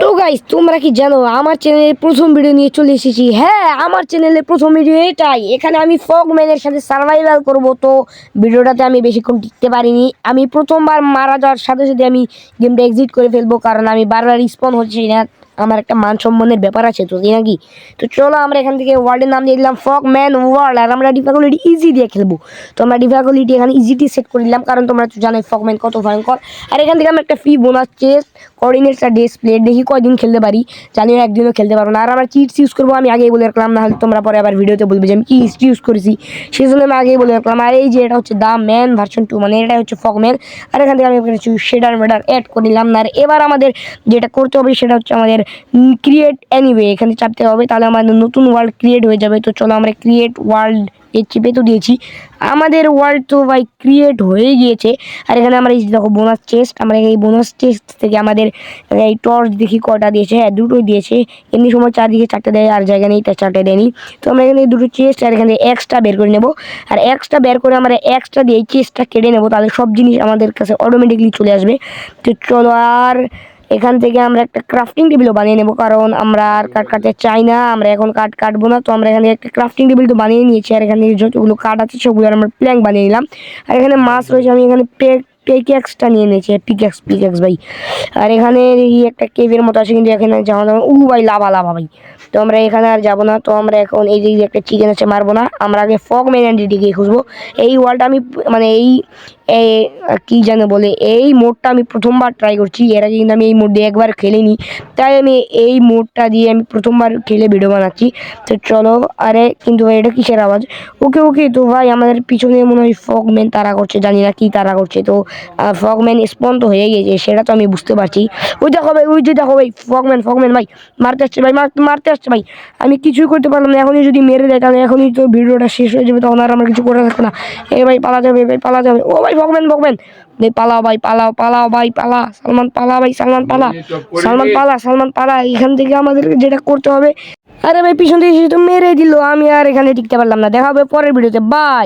তো গাইস, তোমরা কি জানো আমার চ্যানেলের প্রথম ভিডিও নিয়ে চলে এসেছি। হ্যাঁ, আমার চ্যানেলের প্রথম ভিডিও এটাই। এখানে আমি ফগম্যানের সাথে সার্ভাইভাল করব। তো ভিডিওটাতে আমি বেশিক্ষণ টিকতে পারিনি। আমি প্রথমবার মারা যাওয়ার সাথে সাথে আমি গেমটা এক্সিট করে ফেলবো, কারণ আমি বারবার রিস্পন হচ্ছি না। আমার একটা মান সম্মানের ব্যাপার আছে তো, তাই নাকি? তো চলো আমরা এখান থেকে ওয়ার্ল্ডের নাম দিয়ে দিলাম ফগম্যান ওয়ার্ল্ড, আর আমরা ডিফিকাল্টি ইজি দিয়ে খেলবো। তো আমরা ডিফিকাল্টি এখানে ইজিটি সেট করে দিলাম, কারণ তোমরা তো জানোই ফগম্যান কত ভয়ঙ্কর। আর এখান থেকে আমরা একটা ফ্রি বোনাস চেস্ট কোঅর্ডিনেটটা ডিসপ্লে দেখি কয়দিন খেলতে পারি। জানি না একদিনও খেলতে পারবো না। আর আমরা চিটস ইউজ করবো, আমি আগেই বলে রাখলাম, না হলে তোমরা পরে আবার ভিডিওতে বলবে যে আমি কি ইউজ করেছি। সেই জন্য আমি আগেই বলে রাখলাম। আর এই যে এটা হচ্ছে দা ম্যান ভার্সন 2, মানে এটা হচ্ছে ফগম্যান। আর এখান থেকে আমি কিছু শেডার মেডার অ্যাড করে নিলাম না। আর এবার আমাদের যেটা করতে হবে সেটা হচ্ছে আমাদের ক্রিয়েট এনিওয়ে, এখানে চাপতে হবে, তাহলে আমাদের নতুন ওয়ার্ল্ড ক্রিয়েট হয়ে যাবে। তো চলো আমরা ক্রিয়েট ওয়ার্ল্ড চেপে তো দিয়েছি, আমাদের ওয়ার্ল্ড তো ভাই ক্রিয়েট হয়ে গিয়েছে। আর এখানে আমরা এই দেখো বোনাস চেস্ট, আমরা এই বোনাস চেস্ট থেকে আমাদের এই টর্চ দেখি কটা দিয়েছে। হ্যাঁ, দুটোই দিয়েছে। এমনি সময় চারদিকে চারটে দেয়, আর জায়গা নেই তার চারটে দেয়নি। তো আমরা এখানে দুটো চেস্ট আর এখানে এক্সট্রা বের করে নেবো। আর এক্সট্রা বের করে আমরা এক্সট্রা দিয়ে এই চেস্টটা কেটে নেবো, তাহলে সব জিনিস আমাদের কাছে অটোমেটিকলি চলে আসবে। তো চলো, আর এখান থেকে আমরা একটা ক্রাফটিং টেবিলও বানিয়ে নেবো, কারণ আমরা আর কাঠ কাটতে চাই না। আমরা এখন কাঠ কাটবো না। তো আমরা এখানে একটা ক্রাফটিং টেবিল তো বানিয়ে নিয়েছি, আর এখানে যতগুলো কাঠ আছে সেগুলো আমরা প্ল্যাঙ্ক বানিয়ে নিলাম। আর এখানে মাছ রয়েছে, আমি এখানে পিক্যাক্সটা নিয়ে নিয়েছি। পিক্যাক্স ভাই। আর এখানে এই একটা কেভের মতো আছে, কিন্তু এখানে যাওয়া যাবে। ভাই লাভা লাভা ভাই। তো আমরা এখানে আর যাবো না। তো আমরা এখন এই যে একটা চিকেন আছে, মারবো না। আমরা আগে ফগম্যান এন্টিটিকে খুঁজবো। এই ওয়ার্ল্ডটা আমি মানে কি জানো বলে, এই মোডটা আমি প্রথমবার ট্রাই করছি। এর আগে কিন্তু আমি এই মোড দিয়ে একবার খেলিনি, তাই আমি এই মোডটা দিয়ে আমি প্রথমবার খেলে ভিডিও বানাচ্ছি। তো চলো, আরে কিন্তু ভাই এটা কিসের আওয়াজ? ওকে ওকে, তো ভাই আমাদের পিছনে মনে হয় ফগম্যান তাড়া করছে, জানি না কি তাড়া করছে। তো ফগম্যান স্পন তো হয়ে গেছে, সেটা তো আমি বুঝতে পারছি। ওই দেখো ভাই, ওই যে দেখো ভাই, ফগম্যান ভাই মারতে আসছে ভাই, মারতে আসছে ভাই। আমি কিছুই করতে পারলাম না। এখনই যদি মেরে দেয় তাহলে এখনই তো ভিডিওটা শেষ হয়ে যাবে, তখন আর আমরা কিছু করে থাকবো না। এ ভাই পালা যাবে, ভাই পালা যাবে। ও ভাই ফগম্যান ভাই পালাও ভাই, পালাও ভাই, পালা সালমান, পালা ভাই সালমান, সালমান পালা এখান থেকে আমাদের যেটা করতে হবে। আরে ভাই পিছন থেকে তো মেরে দিল, আমি আর এখানে টিকতে পারলাম না। দেখা হবে পরের ভিডিওতে, বাই।